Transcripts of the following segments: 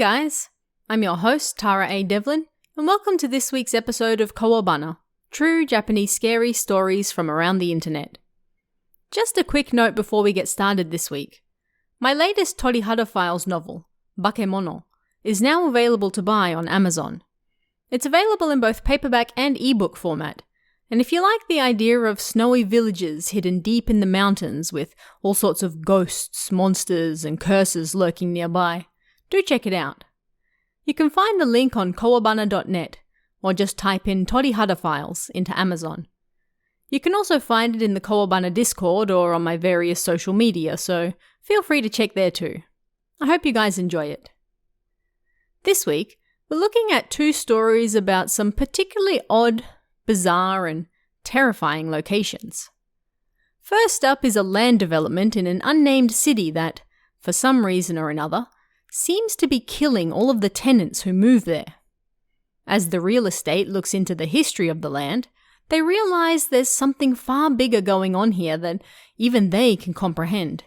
guys, I'm your host Tara A. Devlin, and welcome to this week's episode of Kowabana, true Japanese scary stories from around the internet. Just a quick note before we get started this week. My latest Torihara Files novel, Bakemono, is now available to buy on Amazon. It's available in both paperback and ebook format, and if you like the idea of snowy villages hidden deep in the mountains with all sorts of ghosts, monsters, and curses lurking nearby, do check it out. You can find the link on kowabana.net, or just type in Torihara Files into Amazon. You can also find it in the Kowabana Discord or on my various social media, so feel free to check there too. I hope you guys enjoy it. This week, we're looking at two stories about some particularly odd, bizarre, and terrifying locations. First up is a land development in an unnamed city that, for some reason or another, seems to be killing all of the tenants who move there. As the real estate looks into the history of the land, they realize there's something far bigger going on here than even they can comprehend.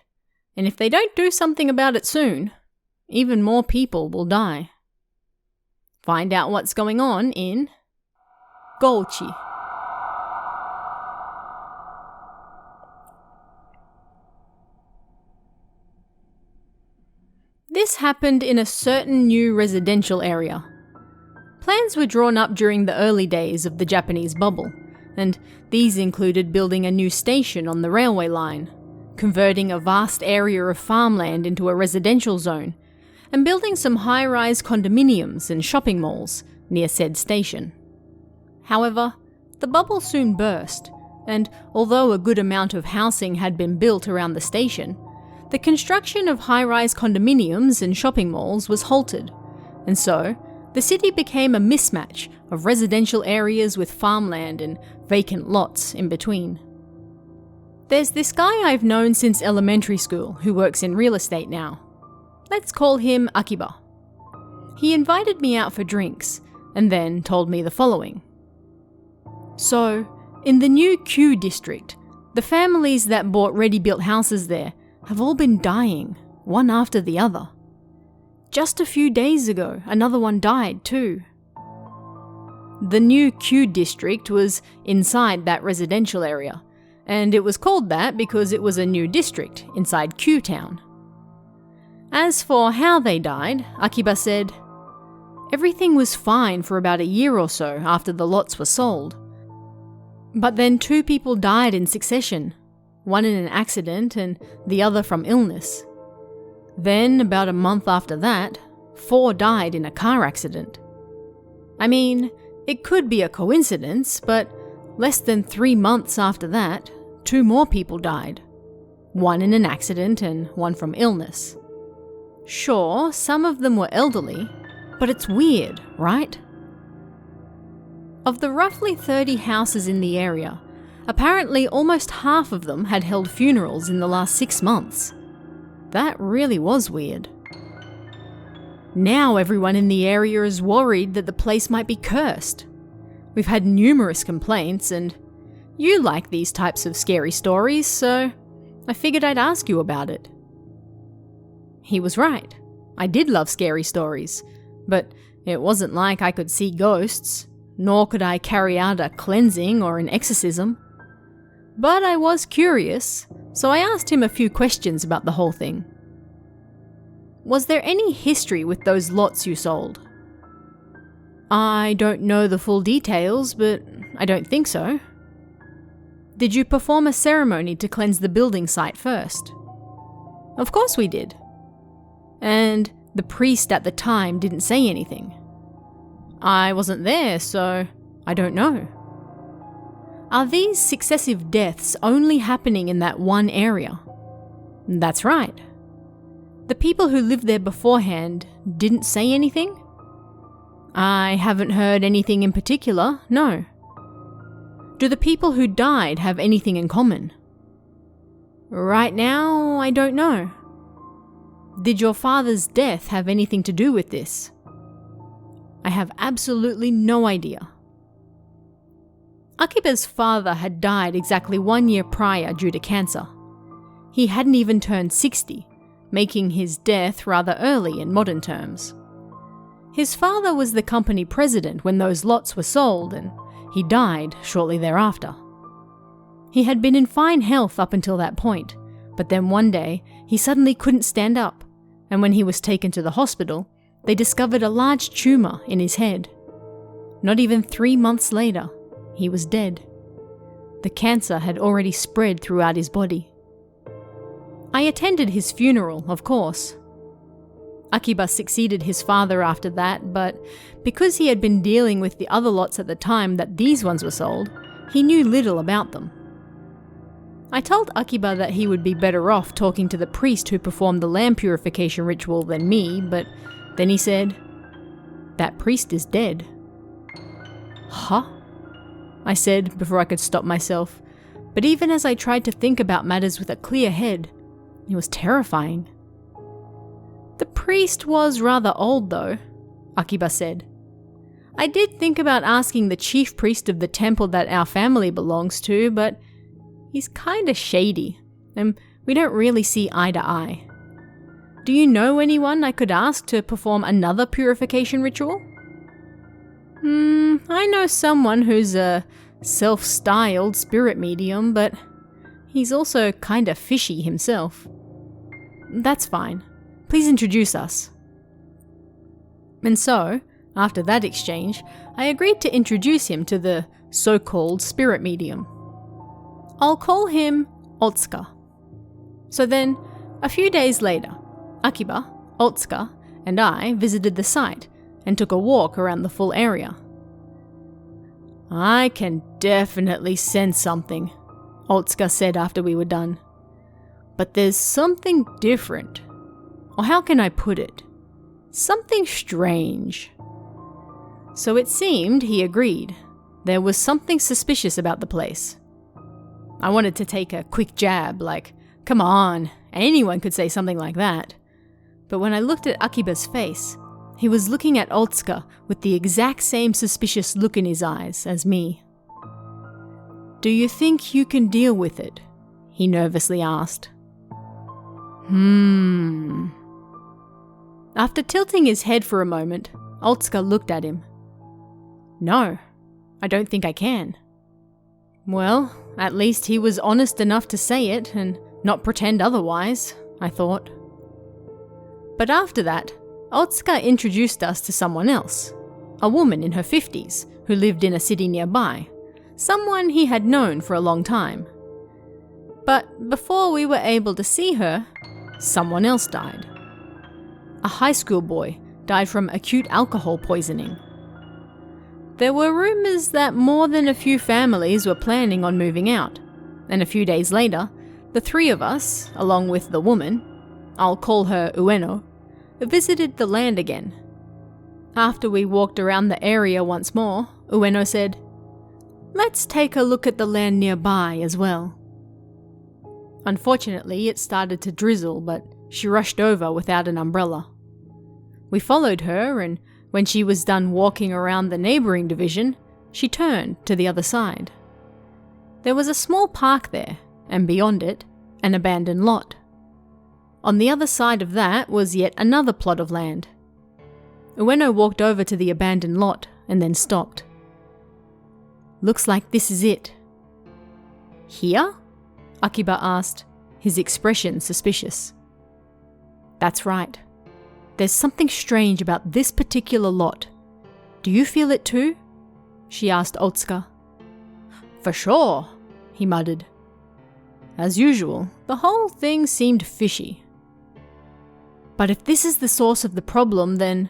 And if they don't do something about it soon, even more people will die. Find out what's going on in Gouchi. This happened in a certain new residential area. Plans were drawn up during the early days of the Japanese bubble, and these included building a new station on the railway line, converting a vast area of farmland into a residential zone, and building some high-rise condominiums and shopping malls near said station. However, the bubble soon burst, and although a good amount of housing had been built around the station, the construction of high-rise condominiums and shopping malls was halted, and so the city became a mismatch of residential areas with farmland and vacant lots in between. There's this guy I've known since elementary school who works in real estate now. Let's call him Akiba. He invited me out for drinks and then told me the following. So, in the new Q district, the families that bought ready-built houses there have all been dying, one after the other. Just a few days ago, another one died too. The new Q district was inside that residential area, and it was called that because it was a new district inside Q town. As for how they died, Akiba said, everything was fine for about a year or so after the lots were sold. But then 2 people died in succession, one in an accident and the other from illness. Then, about a month after that, 4 died in a car accident. I mean, it could be a coincidence, but less than 3 months after that, 2 more people died. One in an accident and one from illness. Sure, some of them were elderly, but it's weird, right? Of the roughly 30 houses in the area, apparently almost half of them had held funerals in the last 6 months. That really was weird. Now everyone in the area is worried that the place might be cursed. We've had numerous complaints, and you like these types of scary stories, so I figured I'd ask you about it. He was right. I did love scary stories, but it wasn't like I could see ghosts, nor could I carry out a cleansing or an exorcism. But I was curious, so I asked him a few questions about the whole thing. Was there any history with those lots you sold? I don't know the full details, but I don't think so. Did you perform a ceremony to cleanse the building site first? Of course we did. And the priest at the time didn't say anything. I wasn't there, so I don't know. Are these successive deaths only happening in that one area? That's right. The people who lived there beforehand didn't say anything? I haven't heard anything in particular, no. Do the people who died have anything in common? Right now, I don't know. Did your father's death have anything to do with this? I have absolutely no idea. Akiba's father had died exactly 1 year prior due to cancer. He hadn't even turned 60, making his death rather early in modern terms. His father was the company president when those lots were sold, and he died shortly thereafter. He had been in fine health up until that point, but then one day he suddenly couldn't stand up, and when he was taken to the hospital, they discovered a large tumor in his head. Not even 3 months later, he was dead. The cancer had already spread throughout his body. I attended his funeral, of course. Akiba succeeded his father after that, but because he had been dealing with the other lots at the time that these ones were sold, he knew little about them. I told Akiba that he would be better off talking to the priest who performed the land purification ritual than me, but then he said, "That priest is dead." "Huh?" I said before I could stop myself, but even as I tried to think about matters with a clear head, it was terrifying. "The priest was rather old though," Akiba said. "I did think about asking the chief priest of the temple that our family belongs to, but he's kinda shady, and we don't really see eye to eye. Do you know anyone I could ask to perform another purification ritual?" I know someone who's a self-styled spirit medium, but he's also kinda fishy himself." "That's fine. Please introduce us." And so, after that exchange, I agreed to introduce him to the so-called spirit medium. I'll call him Otsuka. So then, a few days later, Akiba, Otsuka, and I visited the site and took a walk around the full area. "I can definitely sense something," Otsuka said after we were done. "But there's something different. Or how can I put it? Something strange." So it seemed he agreed. There was something suspicious about the place. I wanted to take a quick jab, like, come on, anyone could say something like that. But when I looked at Akiba's face, he was looking at Otsuka with the exact same suspicious look in his eyes as me. "Do you think you can deal with it?" he nervously asked. After tilting his head for a moment, Otsuka looked at him. "No, I don't think I can." Well, at least he was honest enough to say it and not pretend otherwise, I thought. But after that, Otsuka introduced us to someone else, a woman in her 50s who lived in a city nearby, someone he had known for a long time. But before we were able to see her, someone else died. A high school boy died from acute alcohol poisoning. There were rumors that more than a few families were planning on moving out, and a few days later, the three of us, along with the woman, I'll call her Ueno, visited the land again. After we walked around the area once more, Ueno said, "Let's take a look at the land nearby as well." Unfortunately, it started to drizzle, but she rushed over without an umbrella. We followed her, and when she was done walking around the neighbouring division, she turned to the other side. There was a small park there, and beyond it, an abandoned lot. On the other side of that was yet another plot of land. Ueno walked over to the abandoned lot and then stopped. "Looks like this is it." "Here?" Akiba asked, his expression suspicious. "That's right. There's something strange about this particular lot. Do you feel it too?" she asked Otsuka. "For sure," he muttered. As usual, the whole thing seemed fishy. "But if this is the source of the problem, then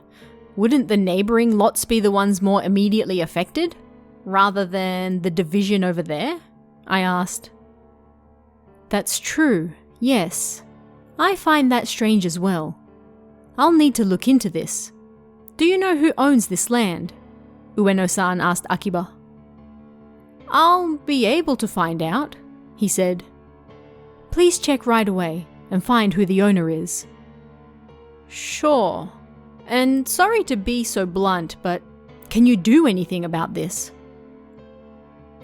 wouldn't the neighbouring lots be the ones more immediately affected, rather than the division over there?" I asked. "That's true, yes. I find that strange as well. I'll need to look into this. Do you know who owns this land?" Ueno-san asked Akiba. "I'll be able to find out," he said. "Please check right away and find who the owner is." "Sure. And sorry to be so blunt, but can you do anything about this?"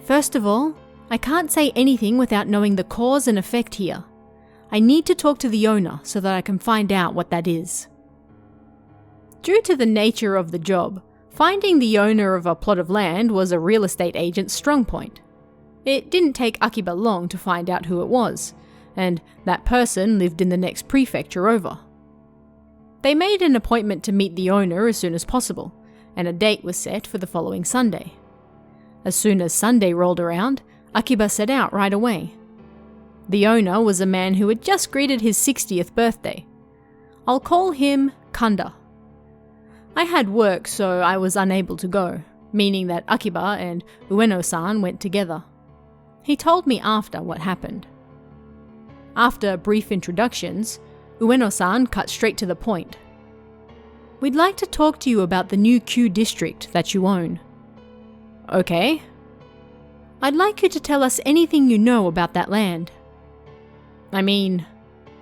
"First of all, I can't say anything without knowing the cause and effect here. I need to talk to the owner so that I can find out what that is." Due to the nature of the job, finding the owner of a plot of land was a real estate agent's strong point. It didn't take Akiba long to find out who it was, and that person lived in the next prefecture over. They made an appointment to meet the owner as soon as possible, and a date was set for the following Sunday. As soon as Sunday rolled around, Akiba set out right away. The owner was a man who had just greeted his 60th birthday. I'll call him Kanda. I had work, so I was unable to go, meaning that Akiba and Ueno-san went together. He told me after what happened. After brief introductions, Ueno-san cut straight to the point. We'd like to talk to you about the new Q district that you own. Okay. I'd like you to tell us anything you know about that land. I mean,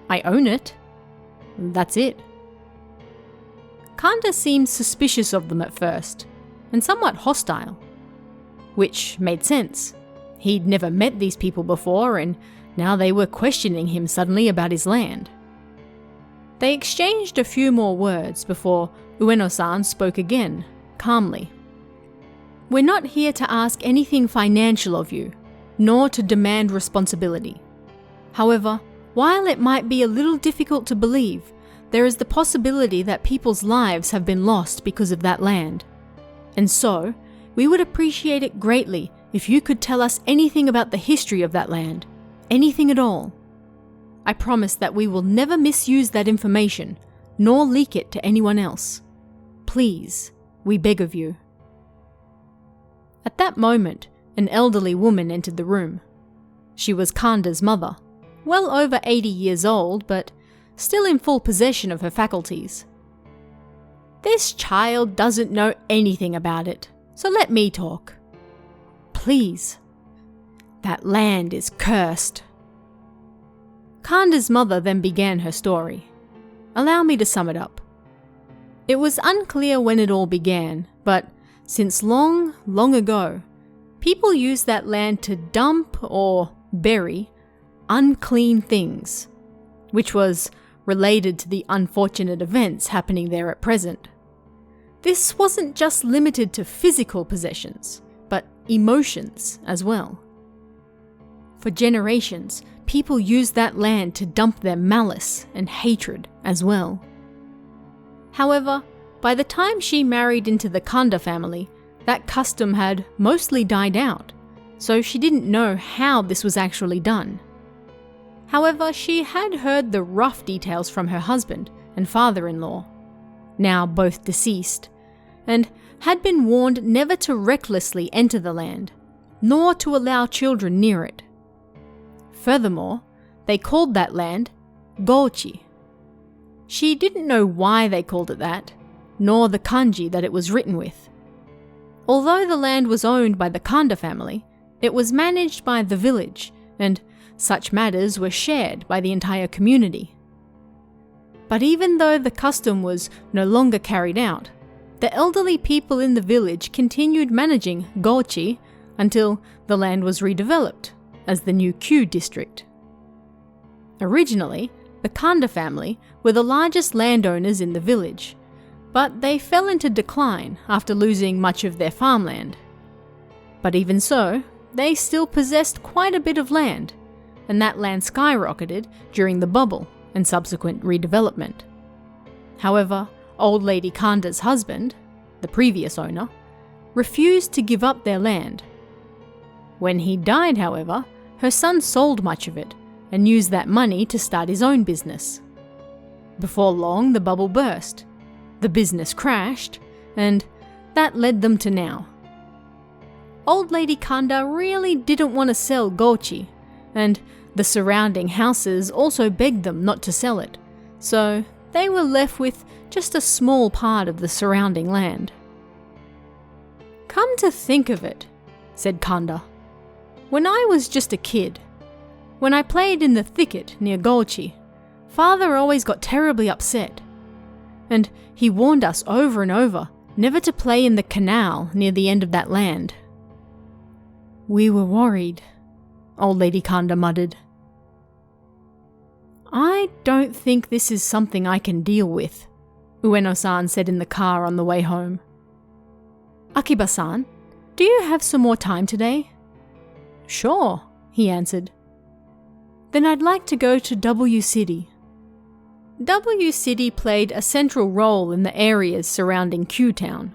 I own it. That's it. Kanda seemed suspicious of them at first, and somewhat hostile. Which made sense. He'd never met these people before, and now they were questioning him suddenly about his land. They exchanged a few more words before Ueno-san spoke again, calmly. We're not here to ask anything financial of you, nor to demand responsibility. However, while it might be a little difficult to believe, there is the possibility that people's lives have been lost because of that land. And so, we would appreciate it greatly if you could tell us anything about the history of that land, anything at all. I promise that we will never misuse that information, nor leak it to anyone else. Please, we beg of you. At that moment, an elderly woman entered the room. She was Kanda's mother, well over 80 years old, but still in full possession of her faculties. This child doesn't know anything about it, so let me talk. Please. That land is cursed. Kanda's mother then began her story. Allow me to sum it up. It was unclear when it all began, but since long, long ago, people used that land to dump or bury unclean things, which was related to the unfortunate events happening there at present. This wasn't just limited to physical possessions, but emotions as well. For generations, people used that land to dump their malice and hatred as well. However, by the time she married into the Kanda family, that custom had mostly died out, so she didn't know how this was actually done. However, she had heard the rough details from her husband and father-in-law, now both deceased, and had been warned never to recklessly enter the land, nor to allow children near it. Furthermore, they called that land Gouchi. She didn't know why they called it that, nor the kanji that it was written with. Although the land was owned by the Kanda family, it was managed by the village, and such matters were shared by the entire community. But even though the custom was no longer carried out, the elderly people in the village continued managing Gouchi until the land was redeveloped as the new Q district. Originally, the Kanda family were the largest landowners in the village, but they fell into decline after losing much of their farmland. But even so, they still possessed quite a bit of land, and that land skyrocketed during the bubble and subsequent redevelopment. However, Old Lady Kanda's husband, the previous owner, refused to give up their land. When he died, however, her son sold much of it and used that money to start his own business. Before long, the bubble burst, the business crashed, and that led them to now. Old Lady Kanda really didn't want to sell Gouchi, and the surrounding houses also begged them not to sell it, so they were left with just a small part of the surrounding land. Come to think of it, said Kanda, when I was just a kid, when I played in the thicket near Gouchi, Father always got terribly upset, and he warned us over and over never to play in the canal near the end of that land. We were worried, Old Lady Kanda muttered. I don't think this is something I can deal with, Ueno-san said in the car on the way home. Akiba-san, do you have some more time today? Sure, he answered. Then I'd like to go to W City. W City played a central role in the areas surrounding Q-Town.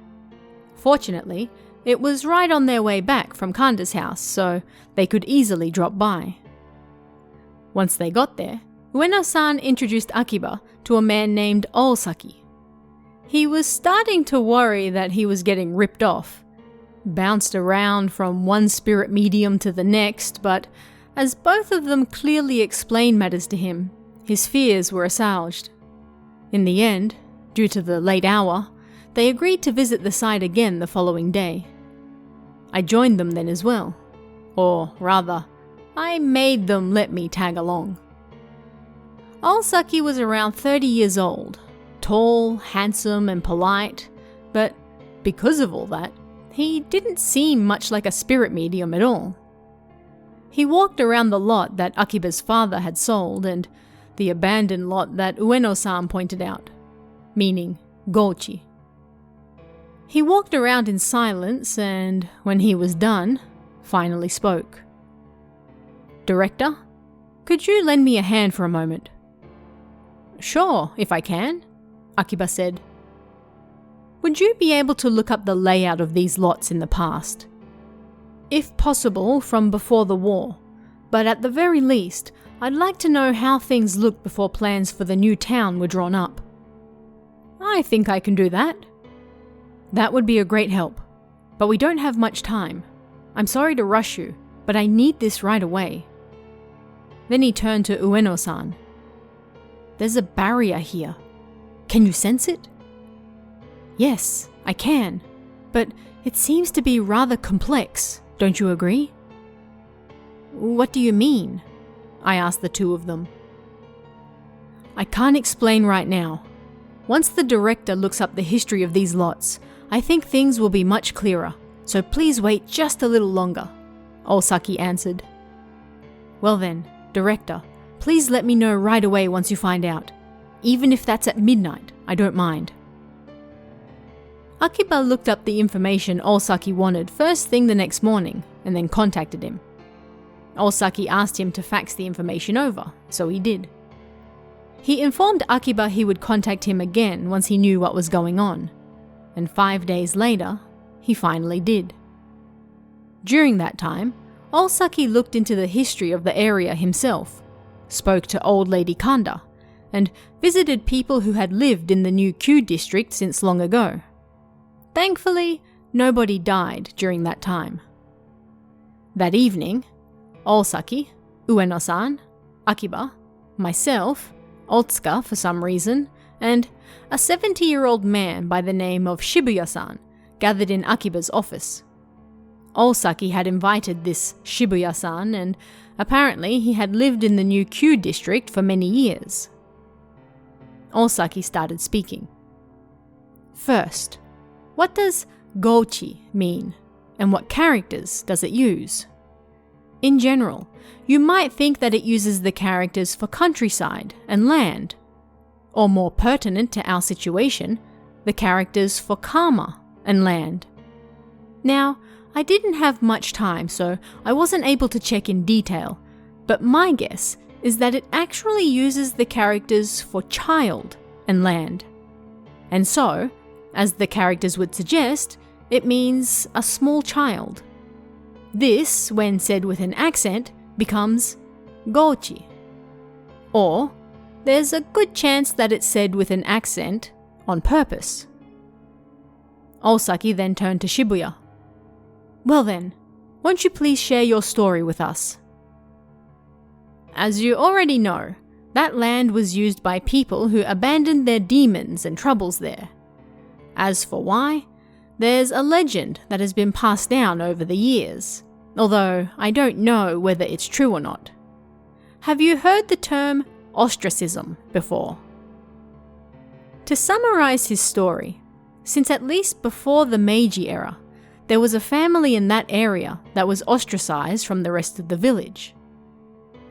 Fortunately, it was right on their way back from Kanda's house, so they could easily drop by. Once they got there, Ueno-san introduced Akiba to a man named Olsaki. He was starting to worry that he was getting ripped off, bounced around from one spirit medium to the next, but as both of them clearly explained matters to him, his fears were assuaged. In the end, due to the late hour, they agreed to visit the site again the following day. I joined them then as well. Or rather, I made them let me tag along. Olsaki was around 30 years old, tall, handsome and polite, but because of all that, he didn't seem much like a spirit medium at all. He walked around the lot that Akiba's father had sold and the abandoned lot that Ueno-san pointed out, meaning Gouchi. He walked around in silence and, when he was done, finally spoke. Director, could you lend me a hand for a moment? Sure, if I can, Akiba said. Would you be able to look up the layout of these lots in the past? If possible, from before the war, but at the very least, I'd like to know how things looked before plans for the new town were drawn up. I think I can do that. That would be a great help, but we don't have much time. I'm sorry to rush you, but I need this right away. Then he turned to Ueno-san. There's a barrier here. Can you sense it? Yes, I can, but it seems to be rather complex, don't you agree? What do you mean? I asked the two of them. I can't explain right now. Once the director looks up the history of these lots, I think things will be much clearer, so please wait just a little longer, Olsaki answered. Well then, director, please let me know right away once you find out. Even if that's at midnight, I don't mind. Akiba looked up the information Olsaki wanted first thing the next morning and then contacted him. Olsaki asked him to fax the information over, so he did. He informed Akiba he would contact him again once he knew what was going on, and 5 days later, he finally did. During that time, Olsaki looked into the history of the area himself, spoke to Old Lady Kanda, and visited people who had lived in the new Q district since long ago. Thankfully, nobody died during that time. That evening, Olsaki, Ueno-san, Akiba, myself, Otsuka for some reason, and a 70-year-old man by the name of Shibuya-san gathered in Akiba's office. Olsaki had invited this Shibuya-san, and apparently he had lived in the new Q district for many years. Olsaki started speaking. First, what does Gouchi mean, and what characters does it use? In general, you might think that it uses the characters for countryside and land, or more pertinent to our situation, the characters for karma and land. Now, I didn't have much time, so I wasn't able to check in detail, but my guess is that it actually uses the characters for child and land. And so, as the characters would suggest, it means a small child. This, when said with an accent, becomes Gouchi. Or, there's a good chance that it's said with an accent on purpose. Olsaki then turned to Shibuya. Well then, won't you please share your story with us? As you already know, that land was used by people who abandoned their demons and troubles there. As for why, there's a legend that has been passed down over the years, although I don't know whether it's true or not. Have you heard the term ostracism before? To summarize his story, since at least before the Meiji era, there was a family in that area that was ostracized from the rest of the village.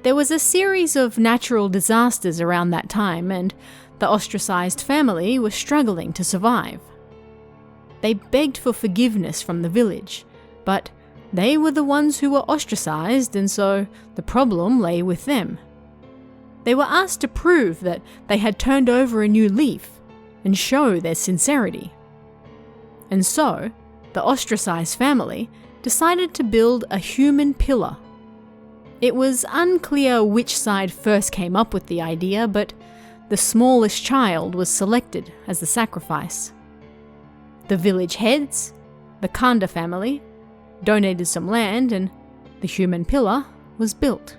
There was a series of natural disasters around that time, and the ostracized family was struggling to survive. They begged for forgiveness from the village, but they were the ones who were ostracized, and so the problem lay with them. They were asked to prove that they had turned over a new leaf and show their sincerity. And so, the ostracized family decided to build a human pillar. It was unclear which side first came up with the idea, but the smallest child was selected as the sacrifice. The village heads, the Kanda family, donated some land, and the human pillar was built.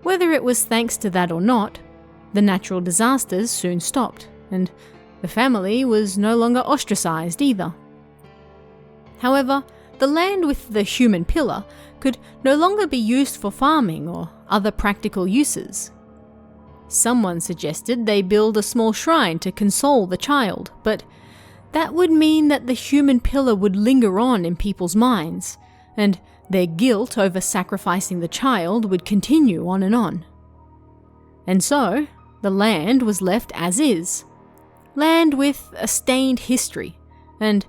Whether it was thanks to that or not, the natural disasters soon stopped, and the family was no longer ostracized either. However, the land with the human pillar could no longer be used for farming or other practical uses. Someone suggested they build a small shrine to console the child, but that would mean that the human pillar would linger on in people's minds, and their guilt over sacrificing the child would continue on and on. And so, the land was left as is. Land with a stained history, and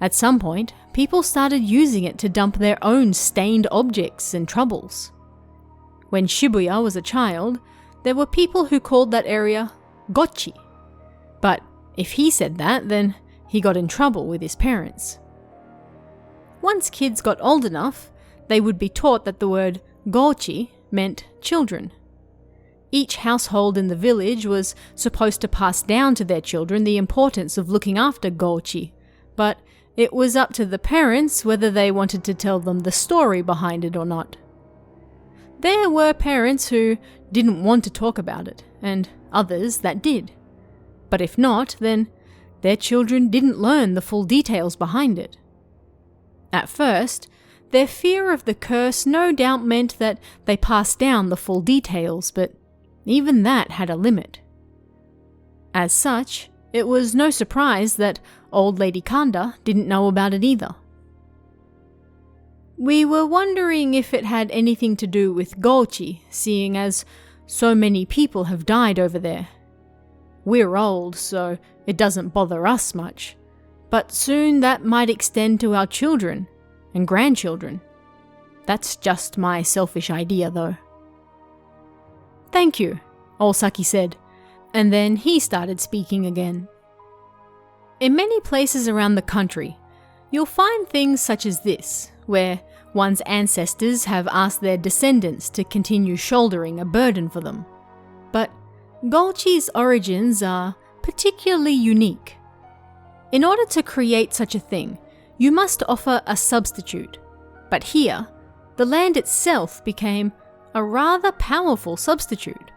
at some point, people started using it to dump their own stained objects and troubles. When Shibuya was a child, there were people who called that area Gouchi. But if he said that, then he got in trouble with his parents. Once kids got old enough, they would be taught that the word Gouchi meant children. Each household in the village was supposed to pass down to their children the importance of looking after Gouchi, but it was up to the parents whether they wanted to tell them the story behind it or not. There were parents who didn't want to talk about it, and others that did. But if not, then their children didn't learn the full details behind it. At first, their fear of the curse no doubt meant that they passed down the full details, but even that had a limit. As such, it was no surprise that Old Lady Kanda didn't know about it either. We were wondering if it had anything to do with Gouchi, seeing as so many people have died over there. We're old, so it doesn't bother us much, but soon that might extend to our children and grandchildren. That's just my selfish idea, though. "Thank you," Osaki said, and then he started speaking again. In many places around the country, you'll find things such as this, where one's ancestors have asked their descendants to continue shouldering a burden for them. But Gouchi's origins are particularly unique. In order to create such a thing, you must offer a substitute, but here, the land itself became a rather powerful substitute.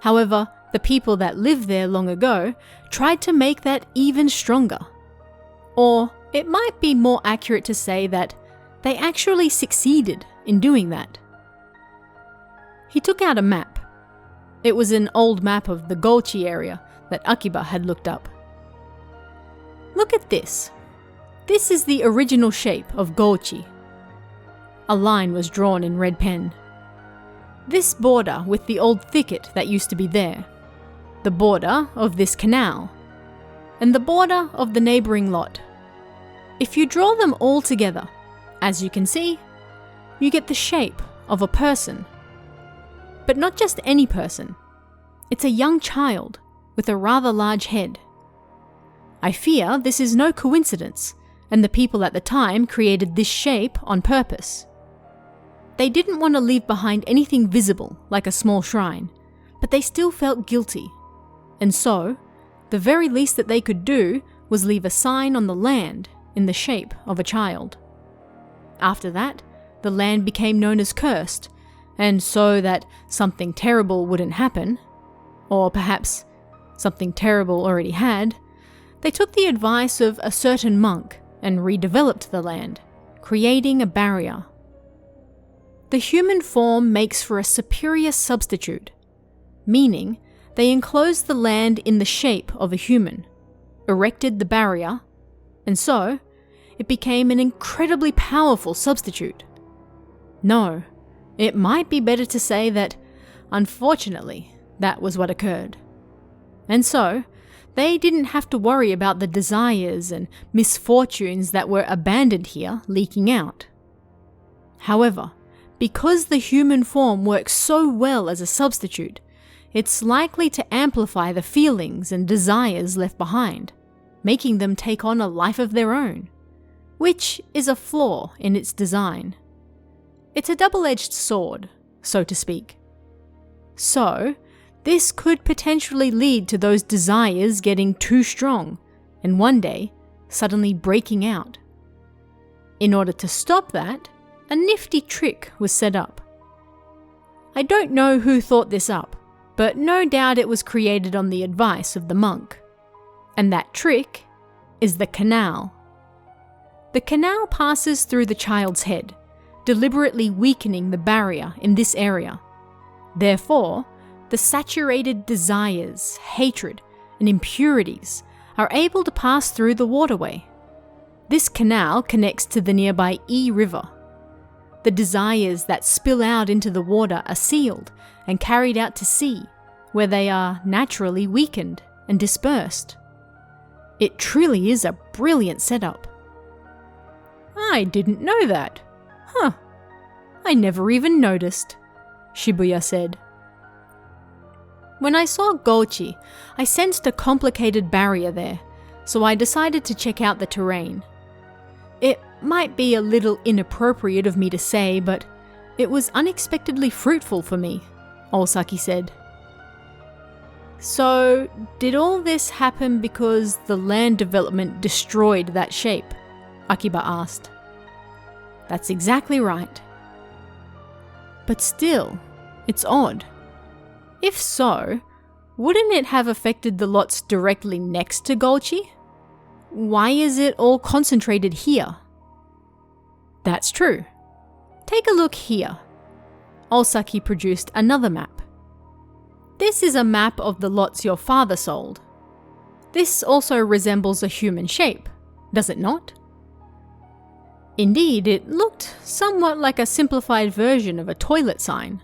However, the people that lived there long ago tried to make that even stronger. Or it might be more accurate to say that they actually succeeded in doing that. He took out a map. It was an old map of the Gouchi area that Akiba had looked up. Look at this. This is the original shape of Gouchi. A line was drawn in red pen. This border with the old thicket that used to be there, the border of this canal, and the border of the neighbouring lot. If you draw them all together, as you can see, you get the shape of a person. But not just any person. It's a young child with a rather large head. I fear this is no coincidence, and the people at the time created this shape on purpose. They didn't want to leave behind anything visible, like a small shrine, but they still felt guilty. And so, the very least that they could do was leave a sign on the land in the shape of a child. After that, the land became known as cursed, and so that something terrible wouldn't happen, or perhaps something terrible already had, they took the advice of a certain monk and redeveloped the land, creating a barrier. The human form makes for a superior substitute, meaning they enclosed the land in the shape of a human, erected the barrier, and so it became an incredibly powerful substitute. No, it might be better to say that, unfortunately, that was what occurred. and so they didn't have to worry about the desires and misfortunes that were abandoned here leaking out. However, because the human form works so well as a substitute, it's likely to amplify the feelings and desires left behind, making them take on a life of their own, which is a flaw in its design. It's a double-edged sword, so to speak. So, this could potentially lead to those desires getting too strong and one day suddenly breaking out. In order to stop that, a nifty trick was set up. I don't know who thought this up, but no doubt it was created on the advice of the monk. And that trick is the canal. The canal passes through the child's head, deliberately weakening the barrier in this area. Therefore, the saturated desires, hatred, and impurities are able to pass through the waterway. This canal connects to the nearby River. The desires that spill out into the water are sealed and carried out to sea, where they are naturally weakened and dispersed. It truly is a brilliant setup. I didn't know that. Huh. I never even noticed, Shibuya said. When I saw Gouchi, I sensed a complicated barrier there, so I decided to check out the terrain. It might be a little inappropriate of me to say, but it was unexpectedly fruitful for me, Osaki said. So, did all this happen because the land development destroyed that shape? Akiba asked. That's exactly right. But still, it's odd. If so, wouldn't it have affected the lots directly next to Gouchi? Why is it all concentrated here? That's true. Take a look here. Osaki produced another map. This is a map of the lots your father sold. This also resembles a human shape, does it not? Indeed, it looked somewhat like a simplified version of a toilet sign.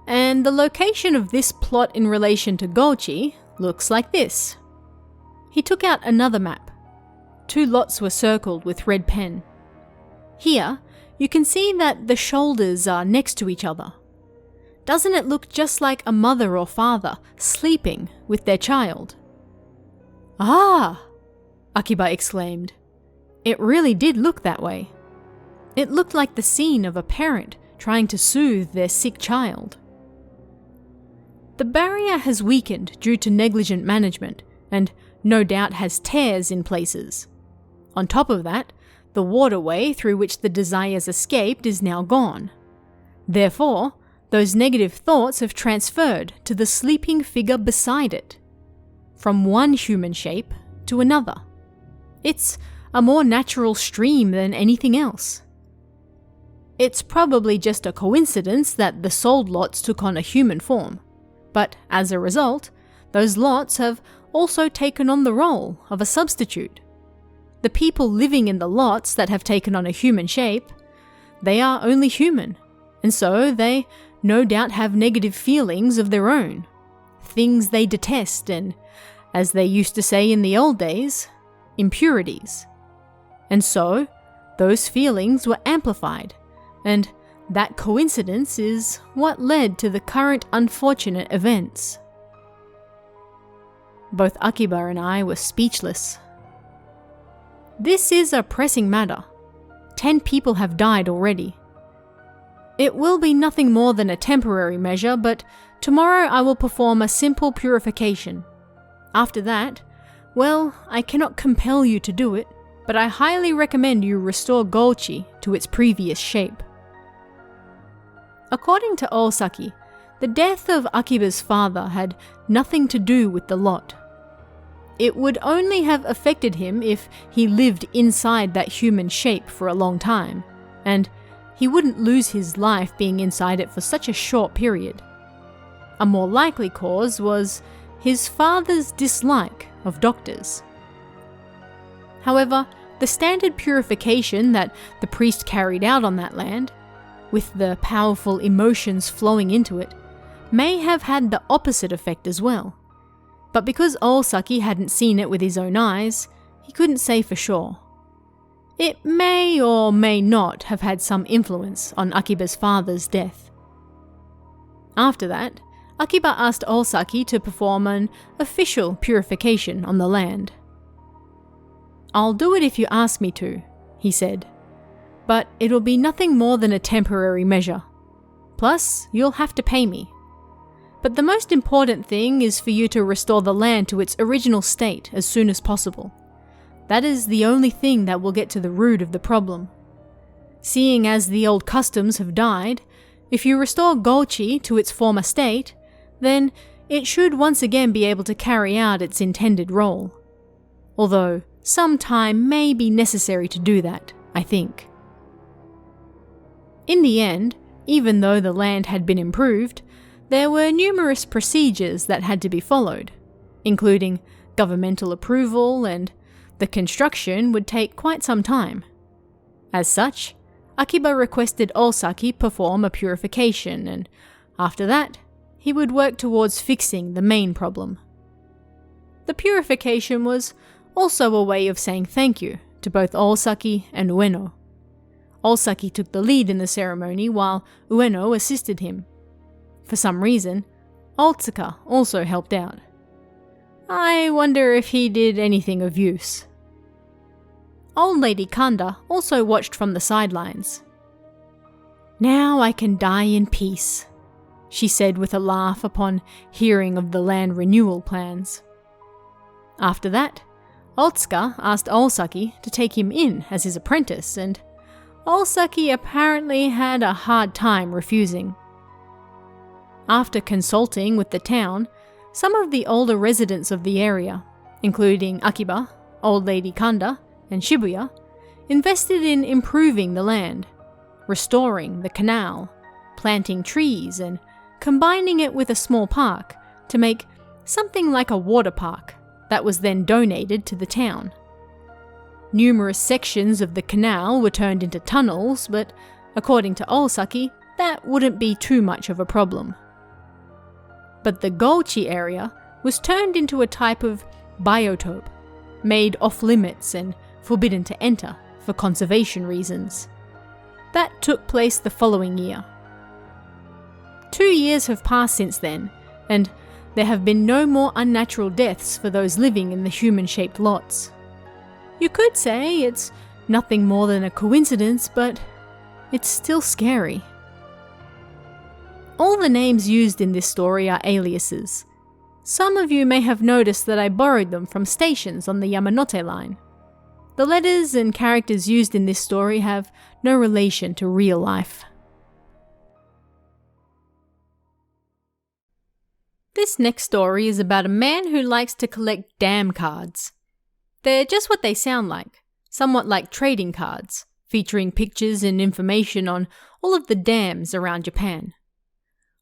And the location of this plot in relation to Gouchi looks like this. He took out another map. 2 lots were circled with red pen. Here, you can see that the shoulders are next to each other. Doesn't it look just like a mother or father sleeping with their child? Ah! Akiba exclaimed. It really did look that way. It looked like the scene of a parent trying to soothe their sick child. The barrier has weakened due to negligent management and no doubt has tears in places. On top of that, the waterway through which the desires escaped is now gone. Therefore, those negative thoughts have transferred to the sleeping figure beside it, from one human shape to another. It's a more natural stream than anything else. It's probably just a coincidence that the sold lots took on a human form, but as a result, those lots have also taken on the role of a substitute. The people living in the lots that have taken on a human shape, they are only human, and so they no doubt have negative feelings of their own, things they detest and, as they used to say in the old days, impurities. And so, those feelings were amplified, and that coincidence is what led to the current unfortunate events. Both Akiba and I were speechless. This is a pressing matter. 10 people have died already. It will be nothing more than a temporary measure, but tomorrow I will perform a simple purification. After that, well, I cannot compel you to do it, but I highly recommend you restore Gouchi to its previous shape. According to Osaki, the death of Akiba's father had nothing to do with the lot. It would only have affected him if he lived inside that human shape for a long time, and he wouldn't lose his life being inside it for such a short period. A more likely cause was his father's dislike of doctors. However, the standard purification that the priest carried out on that land, with the powerful emotions flowing into it, may have had the opposite effect as well. But because Oosaki hadn't seen it with his own eyes, he couldn't say for sure. It may or may not have had some influence on Akiba's father's death. After that, Akiba asked Oosaki to perform an official purification on the land. "I'll do it if you ask me to," he said, "but it'll be nothing more than a temporary measure. Plus, you'll have to pay me. But the most important thing is for you to restore the land to its original state as soon as possible. That is the only thing that will get to the root of the problem. Seeing as the old customs have died, if you restore Gouchi to its former state, then it should once again be able to carry out its intended role. Although some time may be necessary to do that, I think." In the end, even though the land had been improved, there were numerous procedures that had to be followed, including governmental approval, and the construction would take quite some time. As such, Akiba requested Oosaki perform a purification, and after that, he would work towards fixing the main problem. The purification was also a way of saying thank you to both Oosaki and Ueno. Oosaki took the lead in the ceremony while Ueno assisted him. For some reason, Otsuka also helped out. I wonder if he did anything of use. Old Lady Kanda also watched from the sidelines. "Now I can die in peace," she said with a laugh upon hearing of the land renewal plans. After that, Otsuka asked Oosaki to take him in as his apprentice, and Oosaki apparently had a hard time refusing. After consulting with the town, some of the older residents of the area, including Akiba, Old Lady Kanda, and Shibuya, invested in improving the land, restoring the canal, planting trees, and combining it with a small park to make something like a water park that was then donated to the town. Numerous sections of the canal were turned into tunnels, but according to Oosaki, that wouldn't be too much of a problem. But the Gouchi area was turned into a type of biotope, made off-limits and forbidden to enter for conservation reasons. That took place the following year. 2 years have passed since then, and there have been no more unnatural deaths for those living in the human-shaped lots. You could say it's nothing more than a coincidence, but it's still scary. All the names used in this story are aliases. Some of you may have noticed that I borrowed them from stations on the Yamanote line. The letters and characters used in this story have no relation to real life. This next story is about a man who likes to collect dam cards. They're just what they sound like, somewhat like trading cards, featuring pictures and information on all of the dams around Japan.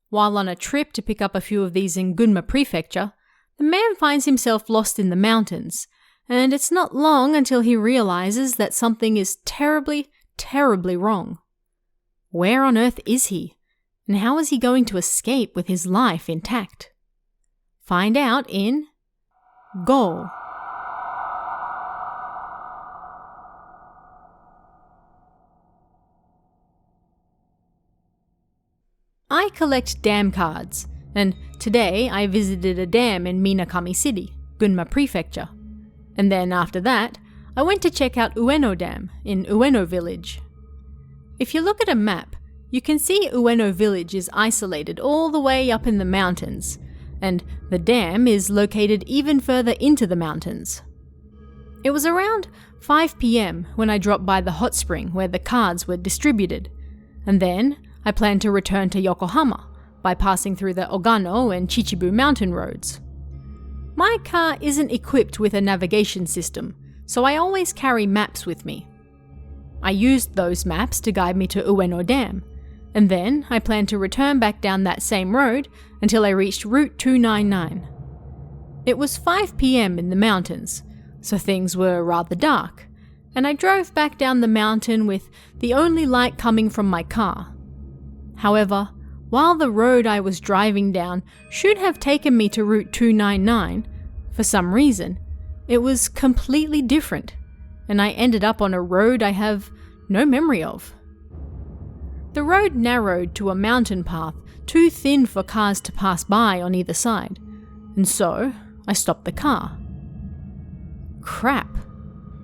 While on a trip to pick up a few of these in Gunma Prefecture, the man finds himself lost in the mountains, and it's not long until he realizes that something is terribly, terribly wrong. Where on earth is he? And how is he going to escape with his life intact? Find out in Go. I collect dam cards, and today I visited a dam in Minakami City, Gunma Prefecture. And then after that, I went to check out Ueno Dam in Ueno Village. If you look at a map, you can see Ueno Village is isolated all the way up in the mountains, and the dam is located even further into the mountains. It was around 5 p.m. when I dropped by the hot spring where the cards were distributed, and then I planned to return to Yokohama by passing through the Ogano and Chichibu mountain roads. My car isn't equipped with a navigation system, so I always carry maps with me. I used those maps to guide me to Ueno Dam, and then I planned to return back down that same road until I reached Route 299. It was 5 p.m. in the mountains, so things were rather dark, and I drove back down the mountain with the only light coming from my car. However, while the road I was driving down should have taken me to Route 299, For some reason, it was completely different, and I ended up on a road I have no memory of. The road narrowed to a mountain path too thin for cars to pass by on either side, and so I stopped the car. Crap,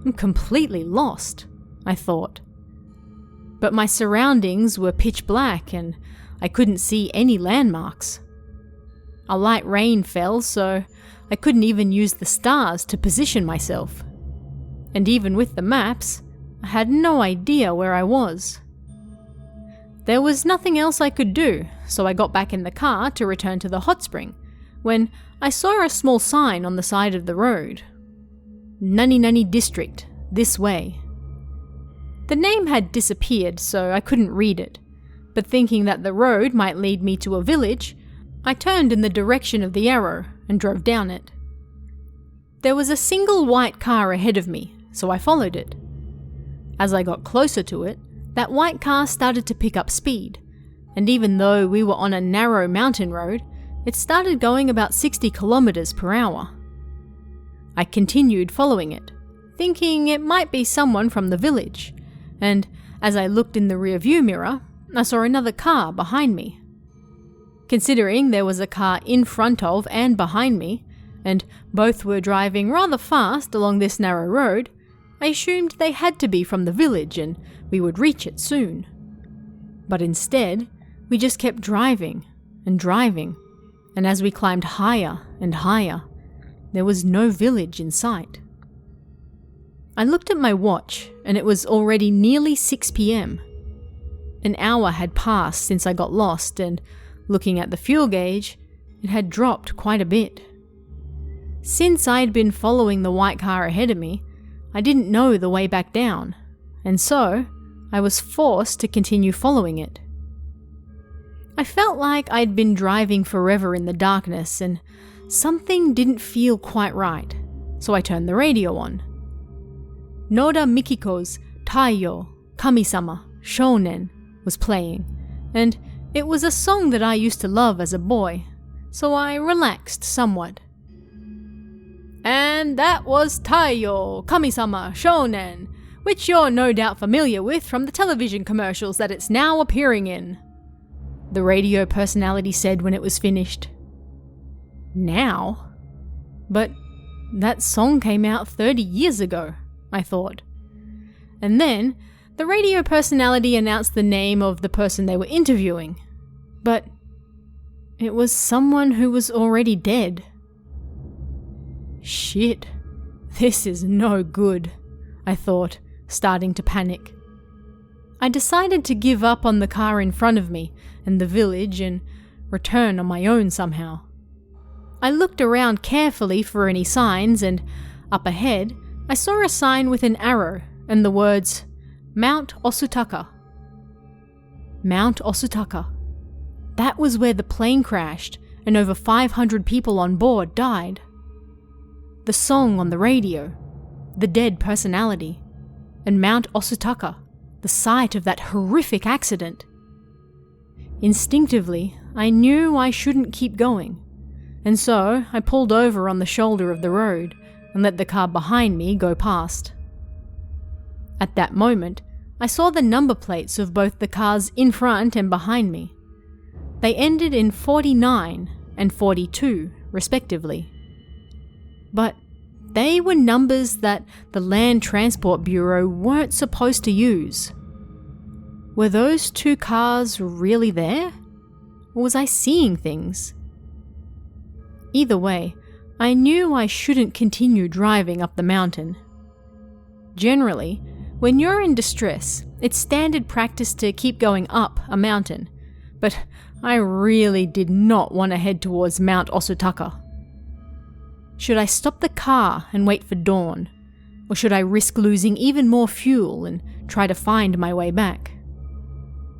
I'm completely lost, I thought. But my surroundings were pitch black and I couldn't see any landmarks. A light rain fell, so I couldn't even use the stars to position myself. And even with the maps, I had no idea where I was. There was nothing else I could do, so I got back in the car to return to the hot spring, when I saw a small sign on the side of the road. Nani Nani District, this way. The name had disappeared, so I couldn't read it, but thinking that the road might lead me to a village, I turned in the direction of the arrow and drove down it. There was a single white car ahead of me, so I followed it. As I got closer to it, that white car started to pick up speed, and even though we were on a narrow mountain road, it started going about 60 kilometers per hour. I continued following it, thinking it might be someone from the village, and as I looked in the rearview mirror, I saw another car behind me. Considering there was a car in front of and behind me, and both were driving rather fast along this narrow road, I assumed they had to be from the village and we would reach it soon. But instead, we just kept driving, and as we climbed higher and higher, there was no village in sight. I looked at my watch, and it was already nearly 6 p.m. An hour had passed since I got lost, and looking at the fuel gauge, it had dropped quite a bit. Since I had been following the white car ahead of me, I didn't know the way back down, and so I was forced to continue following it. I felt like I'd been driving forever in the darkness, and something didn't feel quite right, so I turned the radio on. Noda Mikiko's Taiyo, Kami-sama, Shounen was playing, and it was a song that I used to love as a boy, so I relaxed somewhat. And that was Taiyo, Kami-sama, Shounen, which you're no doubt familiar with from the television commercials that it's now appearing in, the radio personality said when it was finished. Now? But that song came out 30 years ago, I thought. And then, the radio personality announced the name of the person they were interviewing. But it was someone who was already dead. Shit, this is no good, I thought, starting to panic. I decided to give up on the car in front of me and the village and return on my own somehow. I looked around carefully for any signs, and up ahead, I saw a sign with an arrow and the words, Mount Osutaka. Mount Osutaka. That was where the plane crashed and over 500 people on board died. The song on the radio, the dead personality, and Mount Osutaka, the site of that horrific accident. Instinctively, I knew I shouldn't keep going, and so I pulled over on the shoulder of the road and let the car behind me go past. At that moment, I saw the number plates of both the cars in front and behind me. They ended in 49 and 42, respectively. But they were numbers that the Land Transport Bureau weren't supposed to use. Were those two cars really there? Or was I seeing things? Either way, I knew I shouldn't continue driving up the mountain. Generally, when you're in distress, it's standard practice to keep going up a mountain, but I really did not want to head towards Mount Osutaka. Should I stop the car and wait for dawn, or should I risk losing even more fuel and try to find my way back?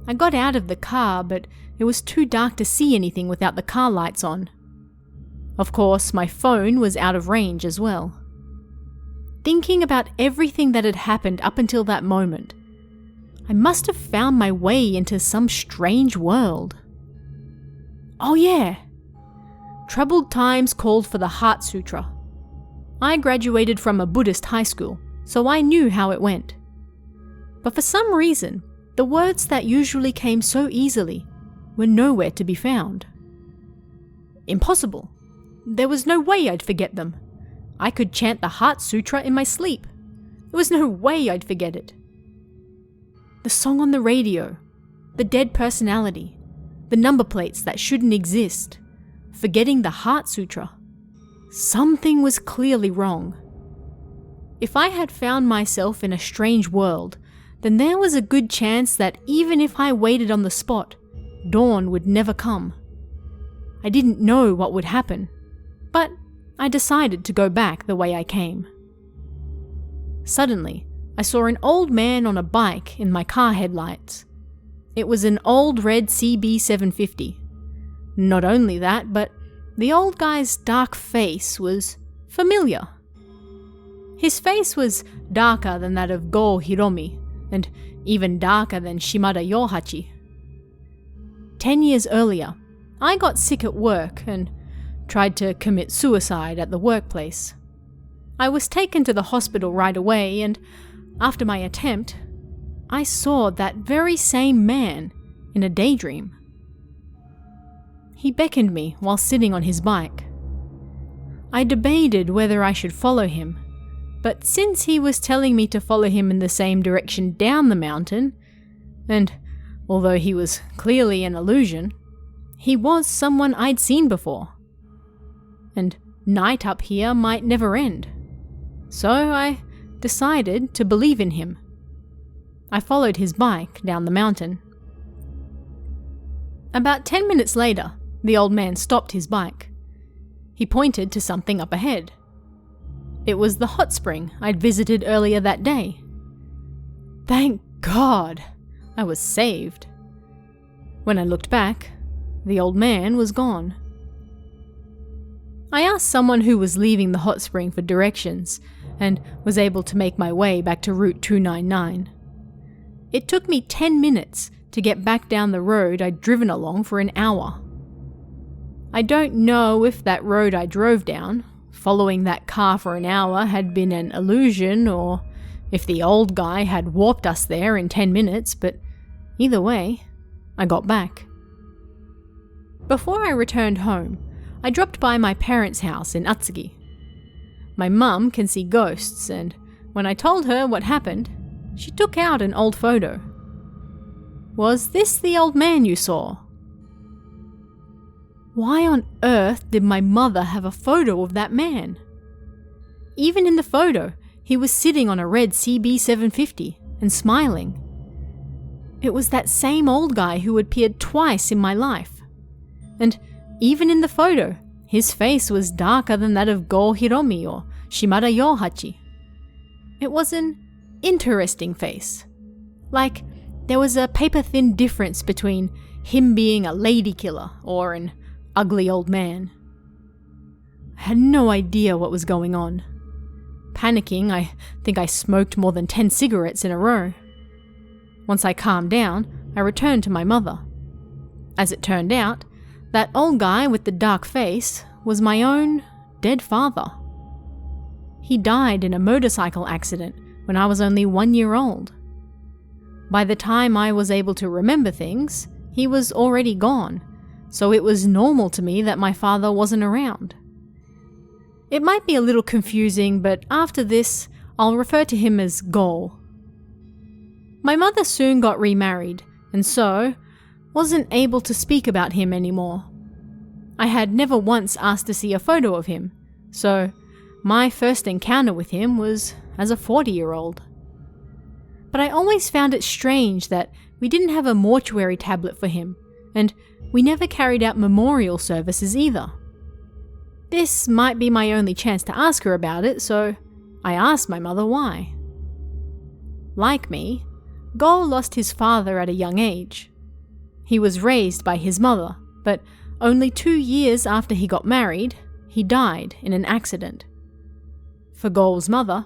I got out of the car, but it was too dark to see anything without the car lights on. Of course, my phone was out of range as well. Thinking about everything that had happened up until that moment, I must have found my way into some strange world. Oh yeah! Troubled times called for the Heart Sutra, I graduated from a Buddhist high school, so I knew how it went. But for some reason, the words that usually came so easily were nowhere to be found. Impossible. There was no way I'd forget them. I could chant the Heart Sutra in my sleep. There was no way I'd forget it. The song on the radio, the dead personality, the number plates that shouldn't exist, forgetting the Heart Sutra. Something was clearly wrong. If I had found myself in a strange world, then there was a good chance that even if I waited on the spot, dawn would never come. I didn't know what would happen, but I decided to go back the way I came. Suddenly, I saw an old man on a bike in my car headlights. It was an old red CB 750. Not only that, but the old guy's dark face was familiar. His face was darker than that of Go Hiromi, and even darker than Shimada Yohachi. 10 years earlier, I got sick at work and tried to commit suicide at the workplace. I was taken to the hospital right away, and after my attempt, I saw that very same man in a daydream. He beckoned me while sitting on his bike. I debated whether I should follow him, but since he was telling me to follow him in the same direction down the mountain, and although he was clearly an illusion, he was someone I'd seen before. And night up here might never end. So I decided to believe in him. I followed his bike down the mountain. About 10 minutes later, the old man stopped his bike. He pointed to something up ahead. It was the hot spring I'd visited earlier that day. Thank God! I was saved. When I looked back, the old man was gone. I asked someone who was leaving the hot spring for directions and was able to make my way back to Route 299. It took me 10 minutes to get back down the road I'd driven along for an hour. I don't know if that road I drove down, following that car for an hour, had been an illusion or if the old guy had warped us there in 10 minutes, but either way, I got back. Before I returned home, I dropped by my parents' house in Atsugi. My mum can see ghosts, and when I told her what happened, she took out an old photo. Was this the old man you saw? Why on earth did my mother have a photo of that man? Even in the photo, he was sitting on a red CB 750 and smiling. It was that same old guy who appeared twice in my life. And even in the photo, his face was darker than that of Go Hiromi or Shimada Yohachi. It was an interesting face. Like, there was a paper-thin difference between him being a lady killer or an ugly old man. I had no idea what was going on. Panicking, I think I smoked more than 10 cigarettes in a row. Once I calmed down, I returned to my mother. As it turned out, that old guy with the dark face was my own dead father. He died in a motorcycle accident when I was only 1 year old. By the time I was able to remember things, he was already gone, so it was normal to me that my father wasn't around. It might be a little confusing, but after this, I'll refer to him as Go. My mother soon got remarried, and so wasn't able to speak about him anymore. I had never once asked to see a photo of him, so my first encounter with him was as a 40-year-old. But I always found it strange that we didn't have a mortuary tablet for him, and we never carried out memorial services either. This might be my only chance to ask her about it, so I asked my mother why. Like me, Go lost his father at a young age. He was raised by his mother, but only 2 years after he got married, he died in an accident. For Go's mother,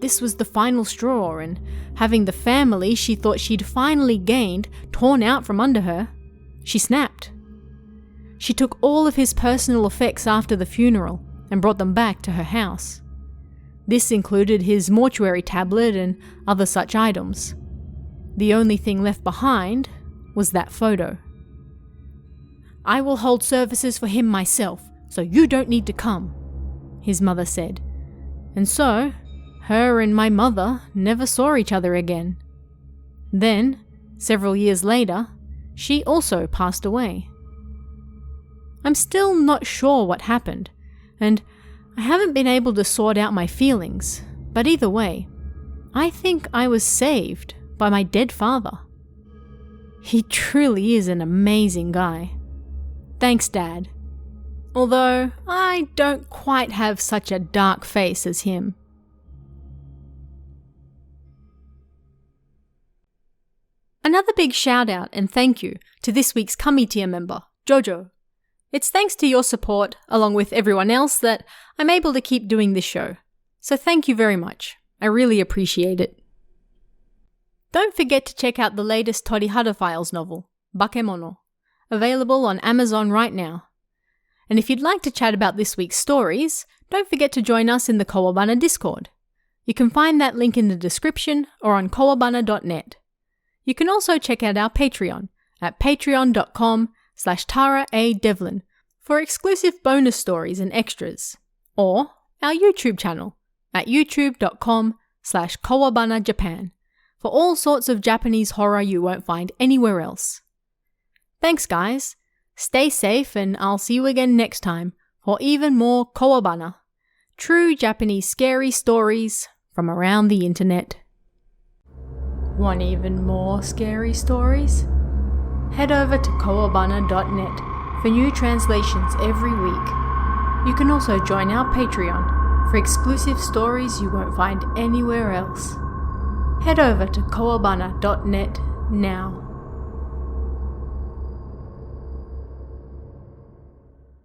this was the final straw, and having the family she thought she'd finally gained torn out from under her, she snapped. She took all of his personal effects after the funeral and brought them back to her house. This included his mortuary tablet and other such items. The only thing left behind was that photo. "I will hold services for him myself, so you don't need to come," his mother said. And so, her and my mother never saw each other again. Then, several years later, she also passed away. I'm still not sure what happened, and I haven't been able to sort out my feelings, but either way, I think I was saved by my dead father. He truly is an amazing guy. Thanks, Dad. Although, I don't quite have such a dark face as him. Another big shout out and thank you to this week's Kami tier member, Jojo. It's thanks to your support, along with everyone else, that I'm able to keep doing this show. So thank you very much. I really appreciate it. Don't forget to check out the latest Torihara Files novel, Bakemono, available on Amazon right now. And if you'd like to chat about this week's stories, don't forget to join us in the Kowabana Discord. You can find that link in the description or on kowabana.net. You can also check out our Patreon at patreon.com/TaraADevlin for exclusive bonus stories and extras, or our YouTube channel at youtube.com/KowabanaJapan for all sorts of Japanese horror you won't find anywhere else. Thanks guys, stay safe, and I'll see you again next time for even more Kowabana, true Japanese scary stories from around the internet. Want even more scary stories? Head over to kowabana.net for new translations every week. You can also join our Patreon for exclusive stories you won't find anywhere else. Head over to kowabana.net now.